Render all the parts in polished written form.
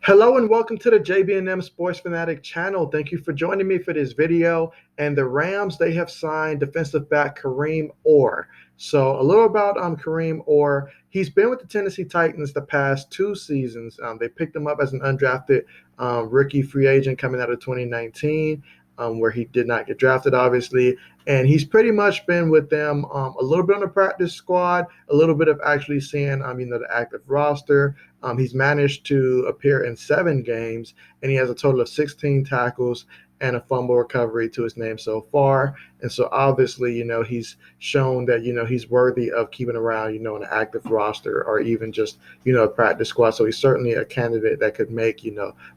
Hello and welcome to the JB&M Sports Fanatic channel. Thank you for joining me for this video. And the Rams, they have signed defensive back Kareem Orr. So a little about Kareem Orr. He's been with the Tennessee Titans the past two seasons. They picked him up as an undrafted rookie free agent coming out of 2019, where he did not get drafted, obviously. And he's pretty much been with them a little bit on the practice squad, a little bit of actually seeing, the active roster. He's managed to appear in 7 games, and he has a total of 16 tackles and a fumble recovery to his name so far. And so obviously, he's shown that, he's worthy of keeping around, an active roster or even just, a practice squad. So he's certainly a candidate that could make,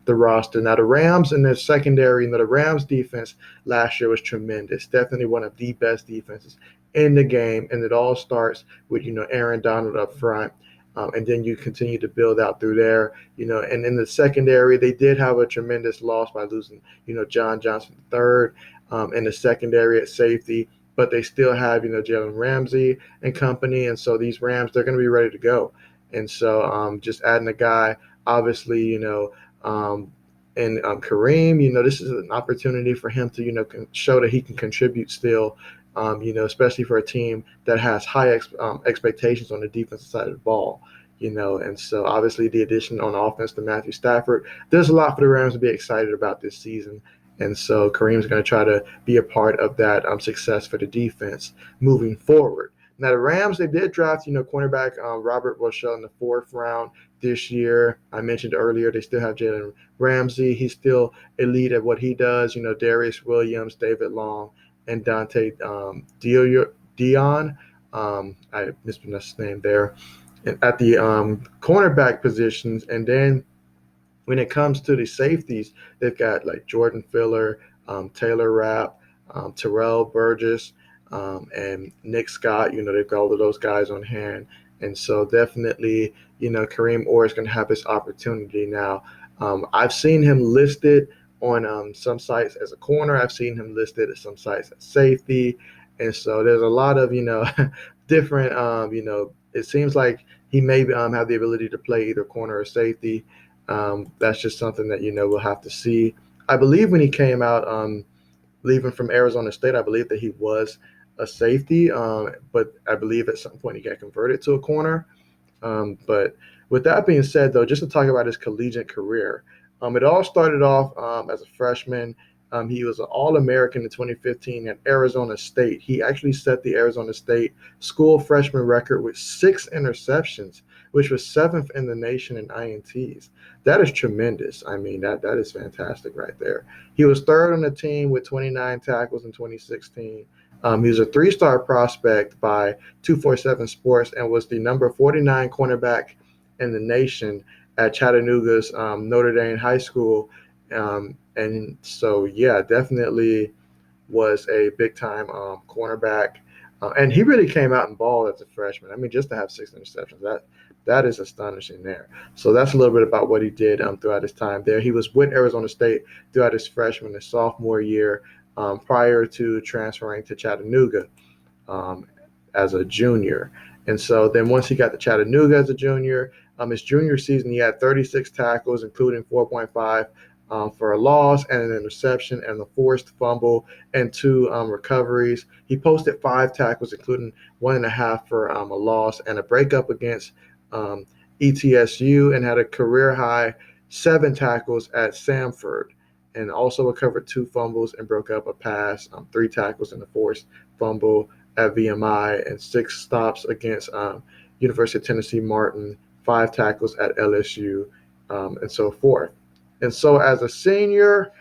the roster. Now, the Rams in their secondary, the Rams defense last year was tremendous. Definitely one of the best defenses in the game. And it all starts with, Aaron Donald up front. And then you continue to build out through there, and in the secondary, they did have a tremendous loss by losing, John Johnson III in the secondary at safety, but they still have, Jalen Ramsey and company. And so these Rams, they're going to be ready to go. And so just adding a guy, obviously, and Kareem, this is an opportunity for him to, show that he can contribute still, especially for a team that has high expectations on the defensive side of the ball. And so obviously the addition on offense to Matthew Stafford, there's a lot for the Rams to be excited about this season. And so Kareem's going to try to be a part of that success for the defense moving forward. Now the Rams, they did draft, cornerback Robert Rochelle in the 4th round this year. I mentioned earlier they still have Jalen Ramsey. He's still elite at what he does. Darius Williams, David Long, and Dante Dion. I mispronounced his name there. And at the cornerback positions, and then when it comes to the safeties, they've got like Jordan Filler, Taylor Rapp, Terrell Burgess, and Nick Scott. They've got all of those guys on hand. And so definitely, Kareem Orr is going to have this opportunity now. I've seen him listed on some sites as a corner. I've seen him listed at some sites as safety. And so there's a lot of, different, it seems like he may have the ability to play either corner or safety. That's just something that, we'll have to see. I believe when he came out, leaving from Arizona State, I believe that he was a safety, but I believe at some point he got converted to a corner. But with that being said, though, just to talk about his collegiate career, it all started off as a freshman. He was an All-American in 2015 at Arizona State. He actually set the Arizona State school freshman record with 6 interceptions, which was 7th in the nation in INTs. That is tremendous. I mean, that is fantastic right there. He was 3rd on the team with 29 tackles in 2016. He was a 3-star prospect by 247 Sports and was the number 49 cornerback in the nation at Chattanooga's Notre Dame High School. And so, yeah, definitely was a big-time cornerback. And he really came out and balled as a freshman. I mean, just to have 6 interceptions, that is astonishing there. So that's a little bit about what he did throughout his time there. He was with Arizona State throughout his freshman and sophomore year prior to transferring to Chattanooga as a junior. And so then once he got to Chattanooga as a junior, his junior season, he had 36 tackles, including 4.5 for a loss and an interception and a forced fumble and 2 recoveries. He posted 5 tackles, including 1.5 for a loss and a breakup against ETSU, and had a career high 7 tackles at Samford, and also recovered 2 fumbles and broke up a pass, 3 tackles and a forced fumble at VMI, and 6 stops against University of Tennessee Martin, 5 tackles at LSU, and so forth. And so as a senior,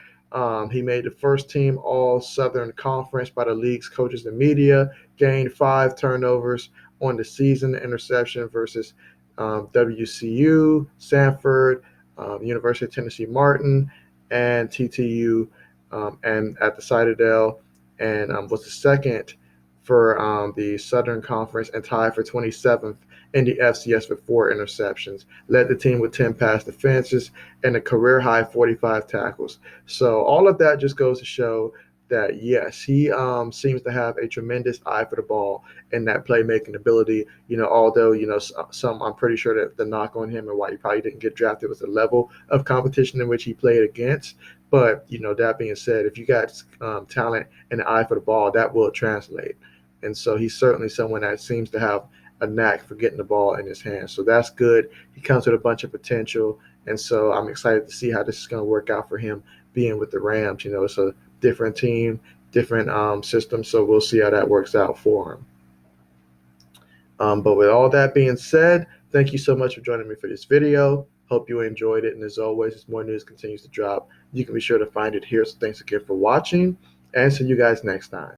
he made the first team All-Southern Conference by the league's coaches and media, gained 5 turnovers on the season, interception versus WCU, Samford, University of Tennessee Martin, and TTU, and at the Citadel, and was the second for the Southern Conference and tied for 27th in the FCS with 4 interceptions. Led the team with 10 pass defenses and a career high 45 tackles. So all of that just goes to show that yes, he seems to have a tremendous eye for the ball and that playmaking ability. Although some I'm pretty sure that the knock on him and why he probably didn't get drafted was the level of competition in which he played against. But that being said, if you got talent and an eye for the ball, that will translate. And so he's certainly someone that seems to have a knack for getting the ball in his hands. So that's good. He comes with a bunch of potential, and so I'm excited to see how this is going to work out for him being with the Rams. It's a different team, different system, so we'll see how that works out for him. But with all that being said, thank you so much for joining me for this video. Hope you enjoyed it, and as always, as more news continues to drop, you can be sure to find it here. So thanks again for watching, and see you guys next time.